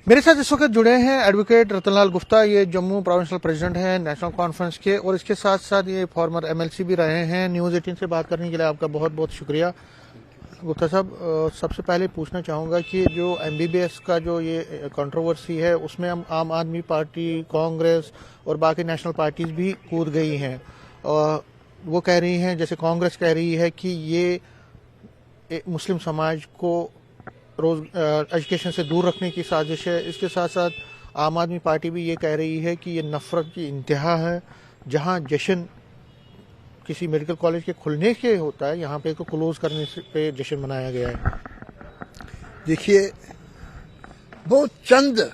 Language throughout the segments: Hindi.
मेरे साथ इस वक्त जुड़े हैं एडवोकेट रतनलाल गुप्ता। ये जम्मू प्रोविंशियल प्रेसिडेंट हैं नेशनल कॉन्फ्रेंस के, और इसके साथ साथ ये फॉर्मर एमएलसी भी रहे हैं। न्यूज़ 18 से बात करने के लिए आपका बहुत बहुत शुक्रिया गुप्ता साहब। सबसे पहले पूछना चाहूँगा कि जो एमबीबीएस का जो ये कंट्रोवर्सी है, उसमें हम आम आदमी पार्टी, कांग्रेस और बाकी नेशनल पार्टीज भी कूद गई हैं। वो कह रही हैं, जैसे कांग्रेस कह रही है कि ये मुस्लिम समाज को एजुकेशन से दूर रखने की साजिश है। इसके साथ साथ आम आदमी पार्टी भी ये कह रही है कि ये नफरत की इंतहा है। जहां जश्न किसी मेडिकल कॉलेज के खुलने के होता है, यहाँ पे इसको क्लोज करने से पे जश्न मनाया गया है। देखिए, बहुत चंद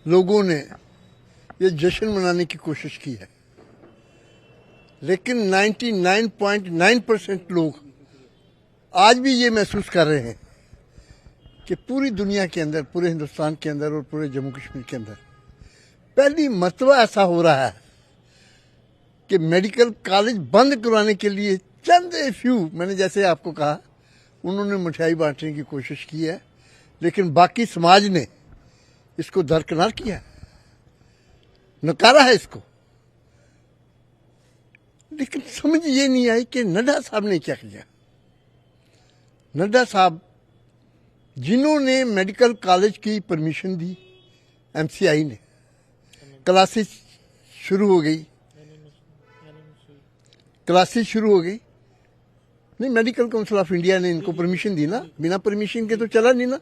लोगों ने ये जश्न मनाने की कोशिश की है, लेकिन 99.9% लोग आज भी ये महसूस कर रहे हैं कि पूरी दुनिया के अंदर, पूरे हिंदुस्तान के अंदर और पूरे जम्मू कश्मीर के अंदर पहली मर्तबा ऐसा हो रहा है कि मेडिकल कॉलेज बंद करवाने के लिए चंद फ्यू, मैंने जैसे आपको कहा, उन्होंने मिठाई बांटने की कोशिश की है, लेकिन बाकी समाज ने इसको दरकिनार किया, नकारा है इसको। लेकिन समझ ये नहीं आई कि नड्डा साहब ने क्या किया। नड्डा साहब जिन्होंने मेडिकल कॉलेज की परमिशन दी, एमसीआई ने, क्लासेस शुरू हो गई, नहीं, मेडिकल काउंसिल ऑफ इंडिया ने इनको परमिशन दी ना, बिना परमिशन के तो चला नहीं ना,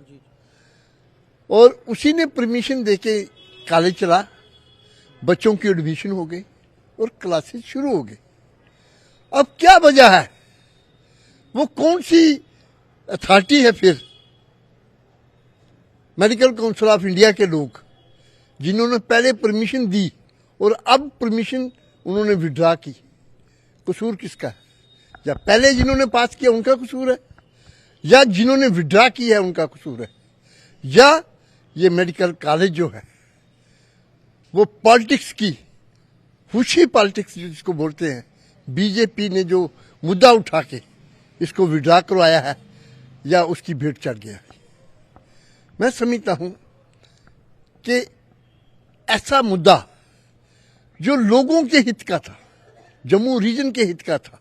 और उसी ने परमिशन देके कॉलेज चला, बच्चों की एडमिशन हो गई और क्लासेस शुरू हो गई। अब क्या वजह है? वो कौन सी अथॉरिटी है फिर? मेडिकल काउंसिल ऑफ इंडिया के लोग जिन्होंने पहले परमिशन दी और अब परमिशन उन्होंने विड्रॉ की। कसूर किसका है? या पहले जिन्होंने पास किया उनका कसूर है, या जिन्होंने विड्रॉ किया है उनका कसूर है, या ये मेडिकल कॉलेज जो है वो पॉलिटिक्स की, हुशी पॉलिटिक्स जिसको बोलते हैं, बीजेपी ने जो मुद्दा उठा के इसको विड्रॉ करवाया है, या उसकी भेंट चढ़ गया है। मैं समझता हूं कि ऐसा मुद्दा जो लोगों के हित का था, जम्मू रीजन के हित का था,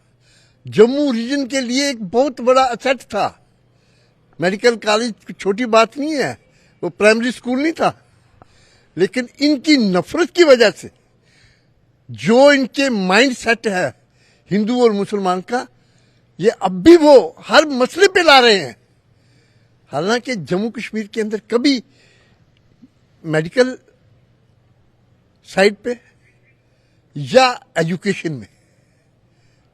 जम्मू रीजन के लिए एक बहुत बड़ा असेट था। मेडिकल कॉलेज छोटी बात नहीं है, वो प्राइमरी स्कूल नहीं था, लेकिन इनकी नफरत की वजह से जो इनके माइंड सेट है हिंदू और मुसलमान का, ये अब भी वो हर मसले पे ला रहे हैं। हालांकि जम्मू कश्मीर के अंदर कभी मेडिकल साइड पे या एजुकेशन में,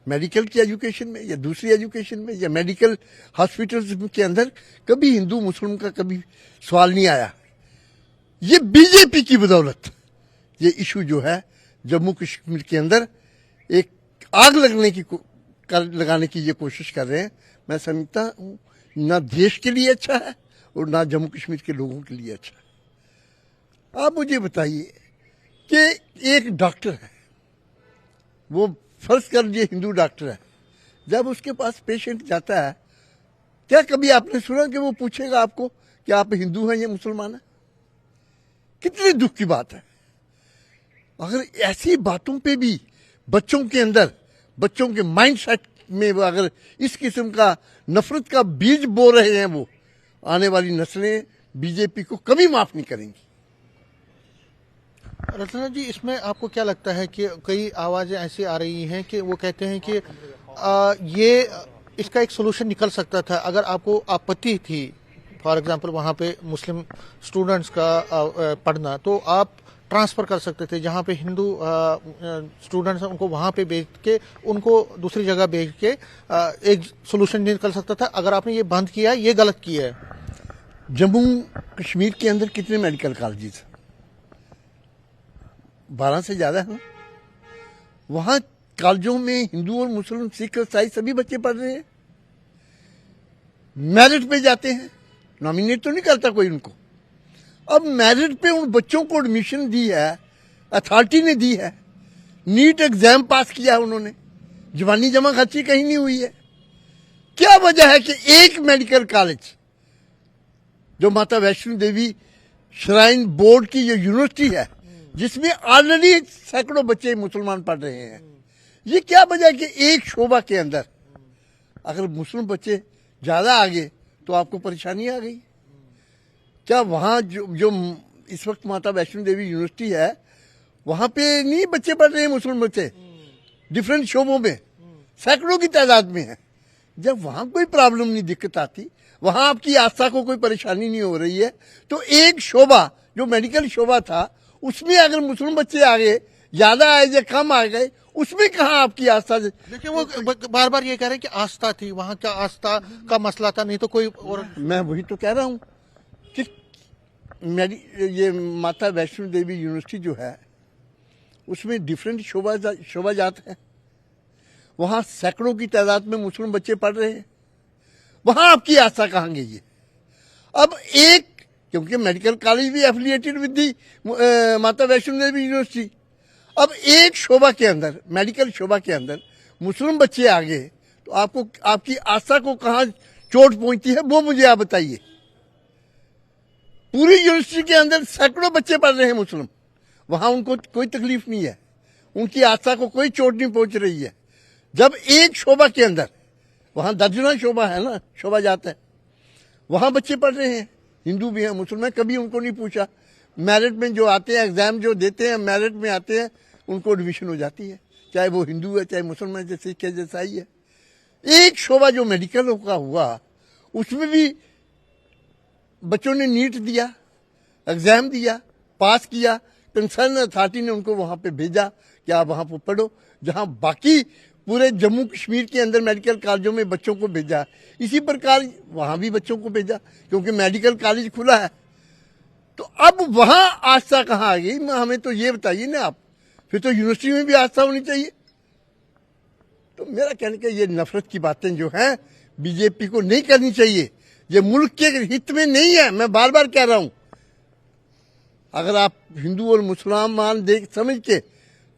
मेडिकल की एजुकेशन में या दूसरी एजुकेशन में या मेडिकल हॉस्पिटल्स के अंदर कभी हिंदू मुस्लिम का कभी सवाल नहीं आया। ये बीजेपी की बदौलत ये इशू जो है जम्मू कश्मीर के अंदर एक आग लगाने की ये कोशिश कर रहे हैं। मैं समझता हूं ना देश के लिए अच्छा है और ना जम्मू कश्मीर के लोगों के लिए अच्छा है। आप मुझे बताइए कि एक डॉक्टर है, वो फर्ज कर लीजिए हिंदू डॉक्टर है, जब उसके पास पेशेंट जाता है, क्या कभी आपने सुना कि वो पूछेगा आपको कि आप हिंदू हैं या मुसलमान हैं? कितनी दुख की बात है। अगर ऐसी बातों पे भी बच्चों के अंदर, बच्चों के माइंड सेट में वो अगर इस किस्म का नफरत का बीज बो रहे हैं, वो आने वाली नस्लें बीजेपी को कभी माफ नहीं करेंगी। रत्ना जी, इसमें आपको क्या लगता है कि कई आवाजें ऐसी आ रही हैं कि वो कहते हैं कि ये इसका एक सोल्यूशन निकल सकता था अगर आपको आपत्ति थी, फॉर एग्जांपल वहाँ पे मुस्लिम स्टूडेंट्स का पढ़ना, तो आप ट्रांसफ़र कर सकते थे। जहाँ पे हिंदू स्टूडेंट्स हैं उनको वहाँ पे भेज के, उनको दूसरी जगह भेज के एक सोल्यूशन निकल सकता था। अगर आपने ये बंद किया, ये गलत किया है। जम्मू कश्मीर के अंदर कितने मेडिकल कॉलेजेस? 12 से ज्यादा है। वहां कॉलेजों में हिंदू और मुस्लिम, सिख, ईसाई सभी बच्चे पढ़ रहे हैं, मेरिट पे जाते हैं, नॉमिनेट तो नहीं करता कोई उनको। अब मेरिट पे उन बच्चों को एडमिशन दी है, अथॉरिटी ने दी है, नीट एग्जाम पास किया है उन्होंने, जवानी जमा खर्ची कहीं नहीं हुई है। क्या वजह है कि एक मेडिकल कॉलेज जो माता वैष्णो देवी श्राइन बोर्ड की जो यूनिवर्सिटी है जिसमें ऑलरेडी सैकड़ों बच्चे मुसलमान पढ़ रहे हैं, ये क्या वजह है कि एक शोबा के अंदर अगर मुस्लिम बच्चे ज्यादा आ गए तो आपको परेशानी आ गई? क्या वहां जो इस वक्त माता वैष्णो देवी यूनिवर्सिटी है वहां पे नहीं बच्चे पढ़ रहे हैं मुस्लिम बच्चे, डिफरेंट शोबों में सैकड़ों की तादाद में है। जब वहां कोई प्रॉब्लम नहीं, दिक्कत आती, वहां आपकी आस्था को कोई परेशानी नहीं हो रही है, तो एक शोबा जो मेडिकल शोबा था उसमें अगर मुस्लिम बच्चे आ गए, ज्यादा आए या कम आ गए, उसमें कहाँ आपकी आस्था? देखिए वो बार बार ये कह रहे हैं कि आस्था थी, वहां क्या आस्था का मसला था, नहीं तो कोई और। मैं वही तो कह रहा हूं कि मेरी ये माता वैष्णो देवी यूनिवर्सिटी जो है उसमें डिफरेंट शोभा जात है, वहां सैकड़ों की तादाद में मुस्लिम बच्चे पढ़ रहे हैं, वहां आपकी आस्था कहाँ गई है? अब एक, क्योंकि मेडिकल कॉलेज भी एफिलिएटेड विद दी माता वैष्णो देवी यूनिवर्सिटी, अब एक शोभा के अंदर, मेडिकल शोभा के अंदर मुस्लिम बच्चे आ गए तो आपको, आपकी आस्था को कहाँ चोट पहुंचती है वो मुझे आप बताइए। पूरी यूनिवर्सिटी के अंदर सैकड़ों बच्चे पढ़ रहे हैं मुस्लिम, वहां उनको कोई तकलीफ नहीं है, उनकी आस्था को कोई चोट नहीं पहुंच रही है। जब एक शोभा के अंदर, वहां दर्जनों शोभा है ना, शोभा जाता है, वहां बच्चे पढ़ रहे हैं, हिंदू भी हैं मुसलमान, मैं कभी उनको नहीं पूछा। मेरिट में जो आते हैं, एग्जाम जो देते हैं, मेरिट में आते हैं, उनको एडमिशन हो जाती है, चाहे वो हिंदू है, चाहे मुसलमान, चाहे सिख है, जैसा ही है। एक शोभा जो मेडिकल का हुआ उसमें भी बच्चों ने नीट दिया, एग्जाम दिया, पास किया, कंसर्न अथॉरिटी ने उनको वहां पे भेजा कि आप वहां पर पढ़ो, जहां बाकी पूरे जम्मू कश्मीर के अंदर मेडिकल कॉलेजों में बच्चों को भेजा, इसी प्रकार वहां भी बच्चों को भेजा क्योंकि मेडिकल कॉलेज खुला है। तो अब वहां आस्था कहाँ आ गई? हमें तो ये बताइए ना आप, फिर तो यूनिवर्सिटी में भी आस्था होनी चाहिए। तो मेरा कहने का ये नफरत की बातें जो हैं बीजेपी को नहीं करनी चाहिए, ये मुल्क के हित में नहीं है। मैं बार बार कह रहा हूं, अगर आप हिंदू और मुसलमान देख समझ के,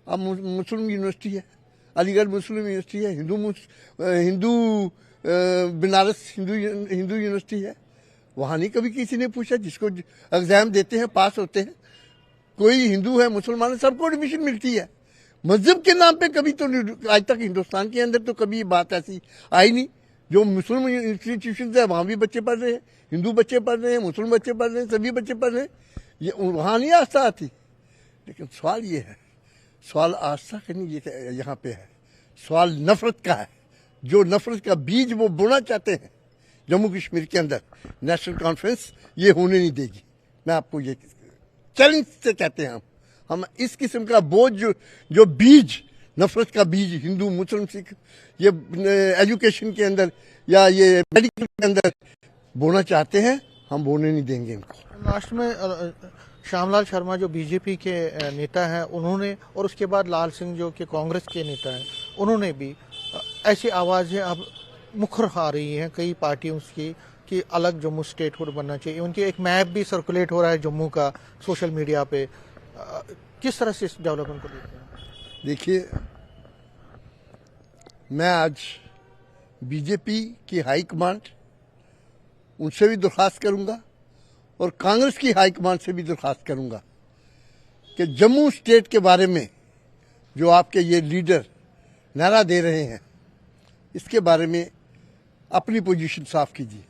अब मुस्लिम यूनिवर्सिटी है, अलीगढ़ मुस्लिम यूनिवर्सिटी है, हिंदू बनारस हिंदू यूनिवर्सिटी है, वहां नहीं कभी किसी ने पूछा, जिसको एग्जाम देते हैं पास होते हैं, कोई हिंदू है मुसलमान है, सबको एडमिशन मिलती है। मजहब के नाम पे कभी तो आज तक हिंदुस्तान के अंदर तो कभी बात ऐसी आई नहीं। जो मुस्लिम इंस्टीट्यूशन है वहां भी बच्चे पढ़ रहे हैं, हिंदू बच्चे पढ़ रहे हैं, मुस्लिम बच्चे पढ़ रहे हैं, सभी बच्चे पढ़ रहे हैं, ये वहां नहीं आस्था आती। लेकिन सवाल ये है, सवाल आस्था का नहीं ये यहाँ पे है, सवाल नफरत का है। जो नफरत का बीज वो बोना चाहते हैं जम्मू कश्मीर के अंदर, नेशनल कॉन्फ्रेंस ये होने नहीं देगी। मैं आपको ये चैलेंज से कहते हैं, हम इस किस्म का बोझ जो बीज, नफरत का बीज हिंदू मुस्लिम सिख ये एजुकेशन के अंदर या ये मेडिकल के अंदर बोना चाहते हैं, हम बोने नहीं देंगे इनको। लास्ट में श्यामलाल शर्मा जो बीजेपी के नेता हैं, उन्होंने, और उसके बाद लाल सिंह जो कि कांग्रेस के नेता हैं, उन्होंने भी ऐसी आवाज़ें अब मुखर आ रही हैं कई पार्टियों की कि अलग जम्मू स्टेटहुड बनना चाहिए। उनकी एक मैप भी सर्कुलेट हो रहा है जम्मू का सोशल मीडिया पे। किस तरह से इस डेवलपमेंट को देखते हैं? देखिए, मैं आज बीजेपी की हाई कमांड उनसे भी दरख्वास्त करूंगा और कांग्रेस की हाई कमांड से भी दरख्वास्त करूंगा कि जम्मू स्टेट के बारे में जो आपके ये लीडर नारा दे रहे हैं, इसके बारे में अपनी पोजीशन साफ कीजिए।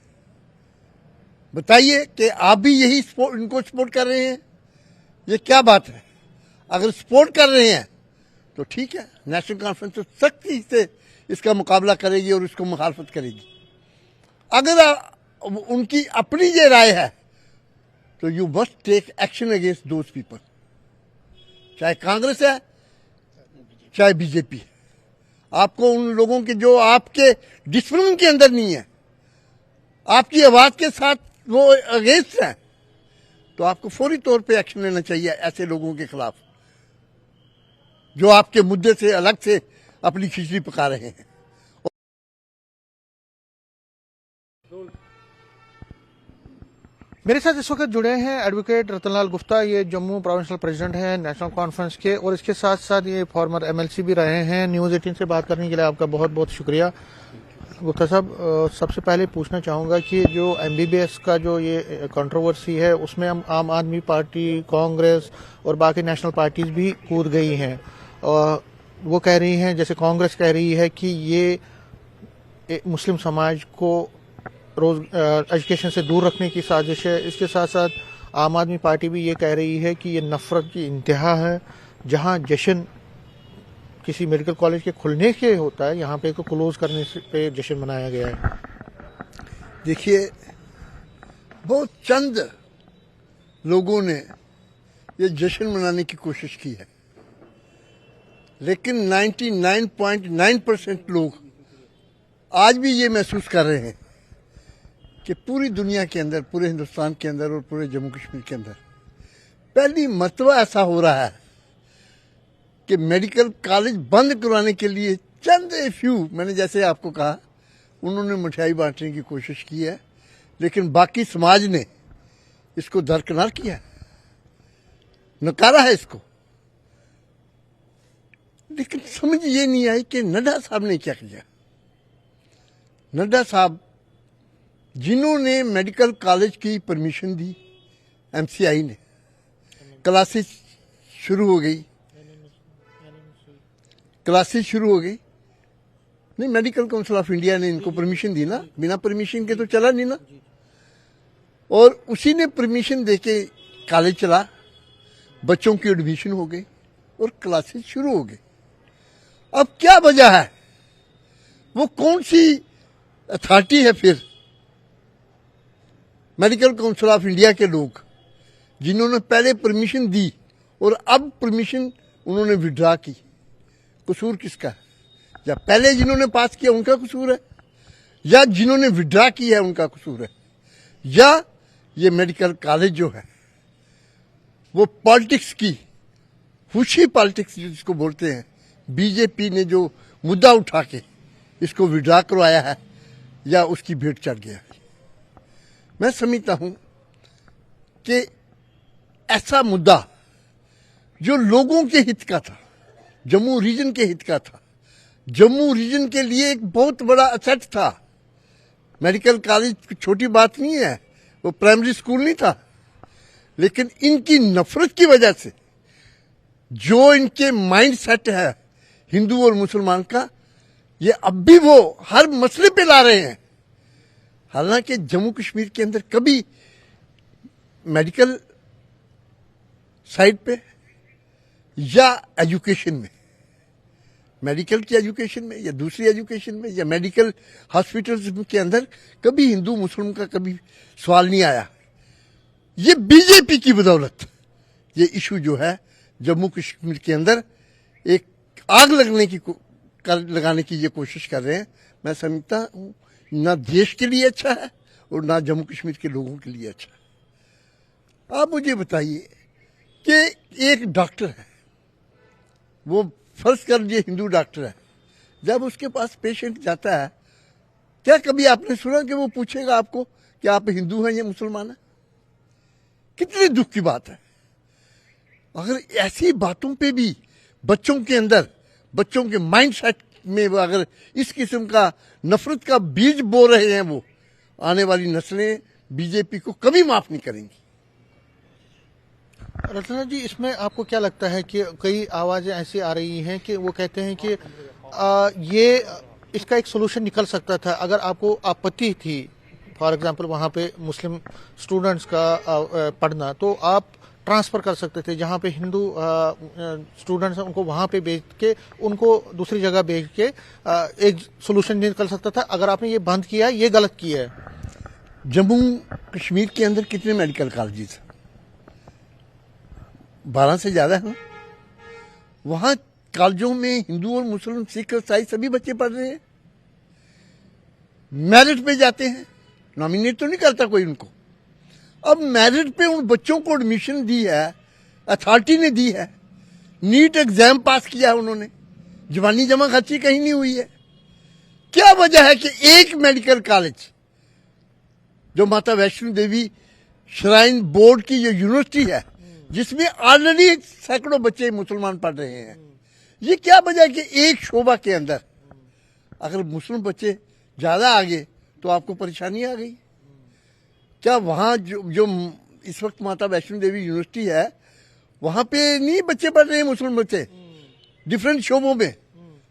बताइए कि आप भी यही इनको सपोर्ट कर रहे हैं, ये क्या बात है? अगर सपोर्ट कर रहे हैं तो ठीक है, नेशनल कॉन्फ्रेंस तो सख्ती से इसका मुकाबला करेगी और इसको मुखालफत करेगी। अगर उनकी अपनी ये राय है तो you must take action against those people, चाहे कांग्रेस है चाहे बीजेपी है। आपको उन लोगों के जो आपके डिसिप्लिन के अंदर नहीं है, आपकी आवाज के साथ वो अगेंस्ट है, तो आपको फौरी तौर पे एक्शन लेना चाहिए ऐसे लोगों के खिलाफ जो आपके मुद्दे से अलग से अपनी खिचड़ी पका रहे हैं। मेरे साथ इस वक्त जुड़े हैं एडवोकेट रतनलाल गुप्ता, ये जम्मू प्रोविंशियल प्रेसिडेंट हैं नेशनल कॉन्फ्रेंस के, और इसके साथ साथ ये फॉर्मर एमएलसी भी रहे हैं। न्यूज़ 18 से बात करने के लिए आपका बहुत बहुत शुक्रिया। गुप्ता साहब, सबसे पहले पूछना चाहूँगा कि जो एमबीबीएस का जो ये कंट्रोवर्सी है उसमें हम आम आदमी पार्टी, कांग्रेस और बाकी नेशनल पार्टीज भी कूद गई हैं। वो कह रही हैं, जैसे कांग्रेस कह रही है कि ये मुस्लिम समाज को एजुकेशन से दूर रखने की साजिश है। इसके साथ साथ आम आदमी पार्टी भी ये कह रही है कि ये नफरत की इंतहा है। जहाँ जश्न किसी मेडिकल कॉलेज के खुलने के होता है, यहाँ पे तो क्लोज करने पे जश्न मनाया गया है। देखिए, बहुत चंद लोगों ने ये जश्न मनाने की कोशिश की है, लेकिन 99.9% लोग आज भी ये महसूस कर रहे हैं कि पूरी दुनिया के अंदर, पूरे हिंदुस्तान के अंदर और पूरे जम्मू कश्मीर के अंदर पहली मर्तबा ऐसा हो रहा है कि मेडिकल कॉलेज बंद करवाने के लिए चंद फ्यू, मैंने जैसे आपको कहा, उन्होंने मिठाई बांटने की कोशिश की है, लेकिन बाकी समाज ने इसको दरकिनार किया है, नकारा है इसको। लेकिन समझ ये नहीं आई कि नड्डा साहब ने क्या किया। नड्डा साहब, जिन्होंने मेडिकल कॉलेज की परमिशन दी, एमसीआई ने, क्लासेस शुरू हो गई, नहीं, मेडिकल काउंसिल ऑफ इंडिया ने इनको परमिशन दी ना, बिना परमिशन के तो चला नहीं ना। और उसी ने परमिशन देके कॉलेज चला, बच्चों की एडमिशन हो गई और क्लासेस शुरू हो गई। अब क्या वजह है? वो कौन सी अथॉरिटी है फिर? मेडिकल काउंसिल ऑफ इंडिया के लोग, जिन्होंने पहले परमिशन दी और अब परमिशन उन्होंने विड्रॉ की, कसूर किसका है? या पहले जिन्होंने पास किया उनका कसूर है, या जिन्होंने विड्रॉ किया है उनका कसूर है, या ये मेडिकल कॉलेज जो है वो पॉलिटिक्स की, हुशी पॉलिटिक्स जिसको बोलते हैं, बीजेपी ने जो मुद्दा उठा के इसको विड्रॉ करवाया है, या उसकी भेंट चढ़ गया है। मैं समझता हूं कि ऐसा मुद्दा जो लोगों के हित का था, जम्मू रीजन के हित का था, जम्मू रीजन के लिए एक बहुत बड़ा असेट था। मेडिकल कॉलेज छोटी बात नहीं है, वो प्राइमरी स्कूल नहीं था, लेकिन इनकी नफरत की वजह से जो इनके माइंड सेट है हिंदू और मुसलमान का, ये अब भी वो हर मसले पे ला रहे हैं। हालांकि जम्मू कश्मीर के अंदर कभी मेडिकल साइड पे या एजुकेशन में, मेडिकल की एजुकेशन में या दूसरी एजुकेशन में या मेडिकल हॉस्पिटल्स के अंदर कभी हिंदू मुस्लिम का कभी सवाल नहीं आया। ये बीजेपी की बदौलत ये इशू जो है जम्मू कश्मीर के अंदर एक आग लगाने की ये कोशिश कर रहे हैं। मैं समझता हूँ ना देश के लिए अच्छा है और ना जम्मू कश्मीर के लोगों के लिए अच्छा है। आप मुझे बताइए कि एक डॉक्टर है, वो फर्ज कर लीजिए हिंदू डॉक्टर है, जब उसके पास पेशेंट जाता है, क्या कभी आपने सुना कि वो पूछेगा आपको कि आप हिंदू हैं या मुसलमान हैं? कितने दुख की बात है। अगर ऐसी बातों पे भी बच्चों के अंदर, बच्चों के माइंड सेट में अगर इस किस्म का नफरत का बीज बो रहे हैं, वो आने वाली नस्लें बीजेपी को कभी माफ नहीं करेंगी। रत्ना जी, इसमें आपको क्या लगता है कि कई आवाजें ऐसी आ रही हैं कि वो कहते हैं कि ये इसका एक सोल्यूशन निकल सकता था अगर आपको आपत्ति थी, फॉर एग्जांपल वहाँ पे मुस्लिम स्टूडेंट्स का पढ़ना, तो आप ट्रांसफ़र कर सकते थे। जहाँ पे हिंदू स्टूडेंट्स हैं उनको वहाँ पे भेज के उनको दूसरी जगह भेज के एक सोल्यूशन निकल सकता था। अगर आपने ये बंद किया, ये गलत किया है। जम्मू कश्मीर के अंदर कितने मेडिकल कॉलेजेस हैं? 12 से ज्यादा है। वहां कॉलेजों में हिंदू और मुस्लिम, सिख, ईसाई सभी बच्चे पढ़ रहे हैं, मेरिट पे जाते हैं, नॉमिनेट तो नहीं करता कोई उनको। अब मेरिट पे उन बच्चों को एडमिशन दी है, अथॉरिटी ने दी है, नीट एग्जाम पास किया है उन्होंने, जवानी जमा खर्ची कहीं नहीं हुई है। क्या वजह है कि एक मेडिकल कॉलेज जो माता वैष्णो देवी श्राइन बोर्ड की जो यूनिवर्सिटी है, जिसमें ऑलरेडी सैकड़ों बच्चे मुसलमान पढ़ रहे हैं, ये क्या वजह है कि एक शोबा के अंदर अगर मुस्लिम बच्चे ज्यादा आगे तो आपको परेशानी आ गई। क्या वहां जो इस वक्त माता वैष्णो देवी यूनिवर्सिटी है, वहां पे नहीं बच्चे पढ़ रहे हैं मुस्लिम बच्चे, डिफरेंट शोबों में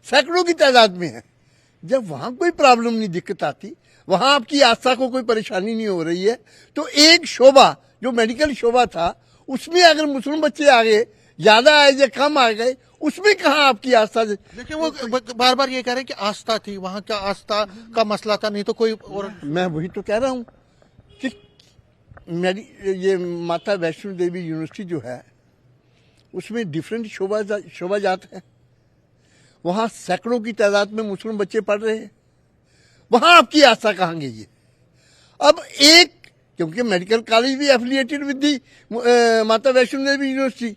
सैकड़ों की तादाद में है। जब वहां कोई प्रॉब्लम नहीं, दिक्कत आती, वहां आपकी आस्था को कोई परेशानी नहीं हो रही है, तो एक शोबा जो मेडिकल शोबा था उसमें अगर मुस्लिम बच्चे आ गए, ज्यादा आए या कम आ गए, उसमें कहाँ आपकी आस्था। देखिए वो बार बार ये कह रहे हैं कि आस्था थी, वहां क्या आस्था का मसला था, नहीं तो कोई और। मैं वही तो कह रहा हूं कि ये माता वैष्णो देवी यूनिवर्सिटी जो है उसमें डिफरेंट शोभा जात है, वहां सैकड़ों की तादाद में मुस्लिम बच्चे पढ़ रहे हैं, वहां आपकी आस्था कहां गई है। अब एक, क्योंकि मेडिकल कॉलेज भी एफिलिएटेड विद दी माता वैष्णो देवी यूनिवर्सिटी,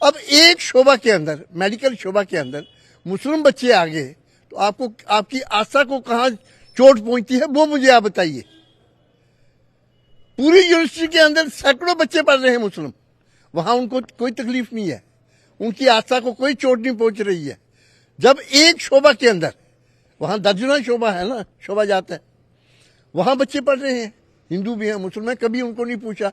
अब एक शोभा के अंदर, मेडिकल शोभा के अंदर मुस्लिम बच्चे आ गए तो आपको, आपकी आस्था को कहां चोट पहुंचती है वो मुझे आप बताइए। पूरी यूनिवर्सिटी के अंदर सैकड़ों बच्चे पढ़ रहे हैं मुस्लिम, वहां उनको कोई तकलीफ नहीं है, उनकी आस्था को कोई चोट नहीं पहुंच रही है। जब एक शोभा के अंदर, वहां दर्जनों शोभा है ना, शोभा जाता है, वहां बच्चे पढ़ रहे हैं, हिंदू भी हैं मुसलमान, कभी उनको नहीं पूछा।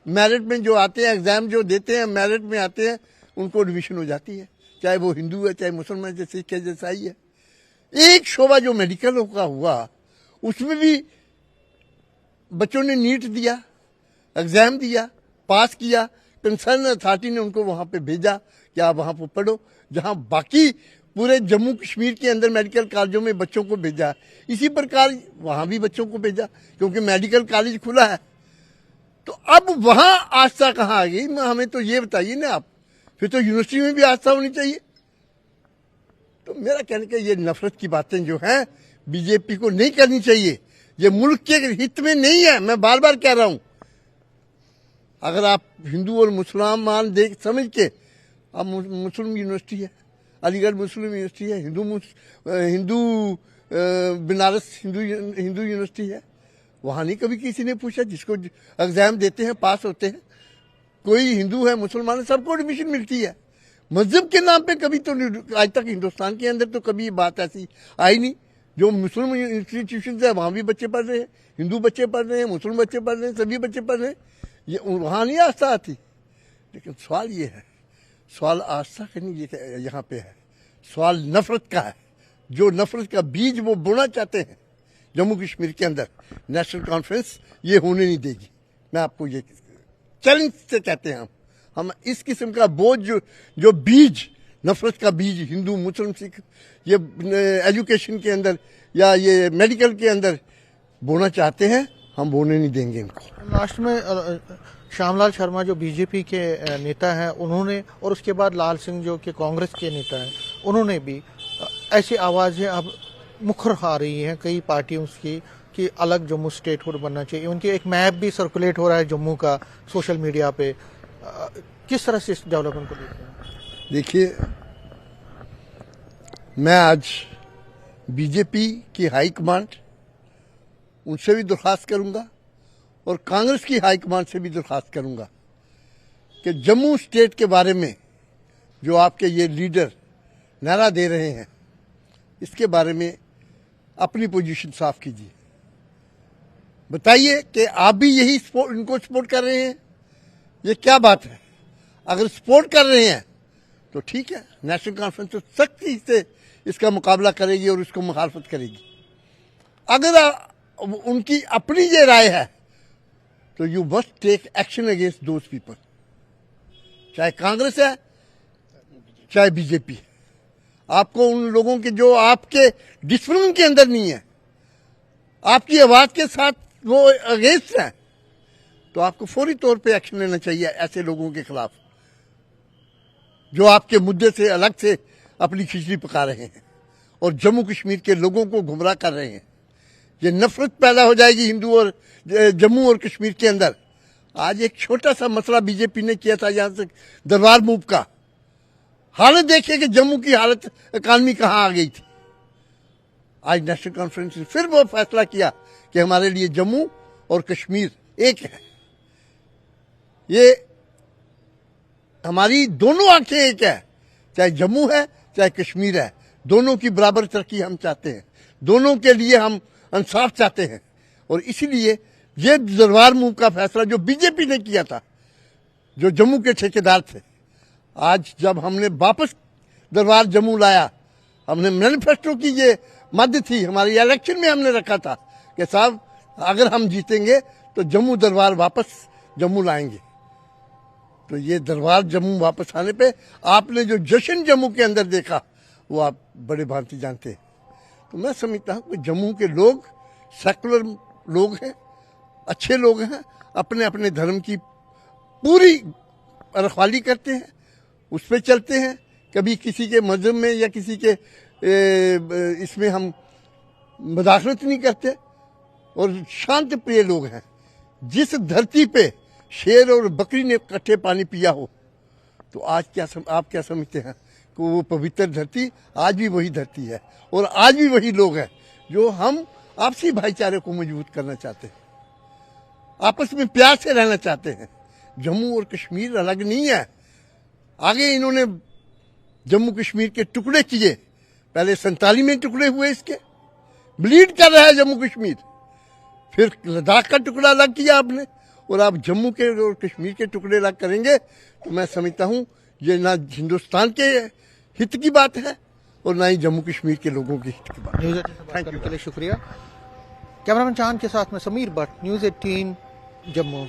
मेरिट में जो आते हैं, एग्जाम जो देते हैं, मेरिट में आते हैं, उनको एडमिशन हो जाती है, चाहे वो हिंदू है, चाहे मुसलमान, चाहे सिख है, जैसा ही है। एक शोभा जो मेडिकल का हुआ, उसमें भी बच्चों ने नीट दिया, एग्जाम दिया, पास किया, कंसर्न अथॉरिटी ने उनको वहां पे भेजा कि आप वहां पर पढ़ो, जहां बाकी पूरे जम्मू कश्मीर के अंदर मेडिकल कॉलेजों में बच्चों को भेजा, इसी प्रकार वहां भी बच्चों को भेजा, क्योंकि मेडिकल कॉलेज खुला है। तो अब वहां आस्था कहां आ गई, हमें तो ये बताइए ना आप, फिर तो यूनिवर्सिटी में भी आस्था होनी चाहिए। तो मेरा कहने का ये नफरत की बातें जो हैं बीजेपी को नहीं करनी चाहिए, ये मुल्क के हित में नहीं है। मैं बार बार कह रहा हूं, अगर आप हिंदू और मुसलमान देख समझ के, अब मुस्लिम यूनिवर्सिटी है, अलीगढ़ मुस्लिम यूनिवर्सिटी है, हिंदू बनारस हिंदू यूनिवर्सिटी है, वहां नहीं कभी किसी ने पूछा, जिसको एग्जाम देते हैं पास होते हैं, कोई हिंदू है मुसलमान है, सबको एडमिशन मिलती है। मजहब के नाम पे कभी तो आज तक हिंदुस्तान के अंदर तो कभी बात ऐसी आई नहीं। जो मुस्लिम इंस्टीट्यूशन है वहां भी बच्चे पढ़ रहे हैं, हिंदू बच्चे पढ़ रहे हैं, मुस्लिम बच्चे पढ़ रहे हैं, सभी बच्चे पढ़ रहे हैं, ये वहां नहीं आस्था आती। लेकिन सवाल ये है, सवाल आस्था का नहीं यहाँ पे है, सवाल नफरत का है। जो नफरत का बीज वो बोना चाहते हैं जम्मू कश्मीर के अंदर, नेशनल कॉन्फ्रेंस ये होने नहीं देगी। मैं आपको ये चैलेंज से कहते हैं, हम इस किस्म का बोझ जो बीज, नफरत का बीज हिंदू मुस्लिम सिख ये एजुकेशन के अंदर या ये मेडिकल के अंदर बोना चाहते हैं, हम बोने नहीं देंगे इनको। लास्ट में श्यामलाल शर्मा जो बीजेपी के नेता हैं, उन्होंने, और उसके बाद लाल सिंह जो कि कांग्रेस के नेता हैं, उन्होंने भी ऐसी आवाज़ें अब मुखर आ रही हैं कई पार्टियों की कि अलग जम्मू स्टेटहुड बनना चाहिए। उनकी एक मैप भी सर्कुलेट हो रहा है जम्मू का सोशल मीडिया पे। किस तरह से इस डेवलपमेंट को देखते हैं? देखिए, मैं आज बीजेपी की हाईकमांड उनसे भी दरख्वास्त करूंगा और कांग्रेस की हाईकमांड से भी दरख्वास्त करूंगा कि जम्मू स्टेट के बारे में जो आपके ये लीडर नारा दे रहे हैं, इसके बारे में अपनी पोजीशन साफ कीजिए। बताइए कि आप भी यही इनको सपोर्ट कर रहे हैं, ये क्या बात है? अगर सपोर्ट कर रहे हैं तो ठीक है, नेशनल कॉन्फ्रेंस तो सख्ती से इसका मुकाबला करेगी और इसको मुखालफत करेगी। अगर उनकी अपनी ये राय है तो you must take action against those people, चाहे कांग्रेस है चाहे बीजेपी है। आपको उन लोगों के जो आपके डिसिप्लिन के अंदर नहीं है, आपकी आवाज के साथ वो अगेंस्ट है, तो आपको फौरी तौर पे एक्शन लेना चाहिए ऐसे लोगों के खिलाफ जो आपके मुद्दे से अलग से अपनी खिचड़ी पका रहे हैं और जम्मू कश्मीर के लोगों को गुमराह कर रहे हैं। ये नफरत पैदा हो जाएगी हिंदू और जम्मू और कश्मीर के अंदर। आज एक छोटा सा मसला बीजेपी ने किया था यहां से दरबार मूव का, हालत देखिए कि जम्मू की हालत, इकानमी कहां आ गई थी। आज नेशनल कॉन्फ्रेंस ने फिर वो फैसला किया कि हमारे लिए जम्मू और कश्मीर एक है, ये हमारी दोनों आंखें एक है, चाहे जम्मू है चाहे कश्मीर है, दोनों की बराबर तरक्की हम चाहते हैं, दोनों के लिए हम इंसाफ चाहते हैं। और इसीलिए ये दरबार मूव का फैसला जो बीजेपी ने किया था, जो जम्मू के ठेकेदार थे, आज जब हमने वापस दरबार जम्मू लाया, हमने मैनिफेस्टो की ये मद थी, हमारी इलेक्शन में हमने रखा था कि साहब अगर हम जीतेंगे तो जम्मू दरबार वापस जम्मू लाएंगे। तो ये दरबार जम्मू वापस आने पे आपने जो जश्न जम्मू के अंदर देखा वो आप बड़े भांति जानते हैं। तो मैं समझता हूँ कि जम्मू के लोग सेकुलर लोग हैं, अच्छे लोग हैं, अपने अपने धर्म की पूरी रखवाली करते हैं, उस पर चलते हैं, कभी किसी के मजहब में या किसी के इसमें हम मदाखलत नहीं करते और शांत प्रिय लोग हैं। जिस धरती पे शेर और बकरी ने इकट्ठे पानी पिया हो, तो आज आप क्या समझते हैं कि वो पवित्र धरती आज भी वही धरती है और आज भी वही लोग हैं जो हम आपसी भाईचारे को मजबूत करना चाहते हैं, आपस में प्यार से रहना चाहते हैं। जम्मू और कश्मीर अलग नहीं है। आगे इन्होंने जम्मू कश्मीर के टुकड़े किए, पहले 47 में टुकड़े हुए, इसके ब्लीड कर रहा है जम्मू कश्मीर। फिर लद्दाख का टुकड़ा अलग किया आपने, और आप जम्मू के और कश्मीर के टुकड़े अलग करेंगे तो मैं समझता हूँ ये ना हिंदुस्तान के हित की बात है और ना ही जम्मू कश्मीर के लोगों के हित की बात। न्यूज़ 18 से बात करने के लिए शुक्रिया। कैमरामैन चांद के साथ में समीर भट्ट, न्यूज़ 18 जम्मू।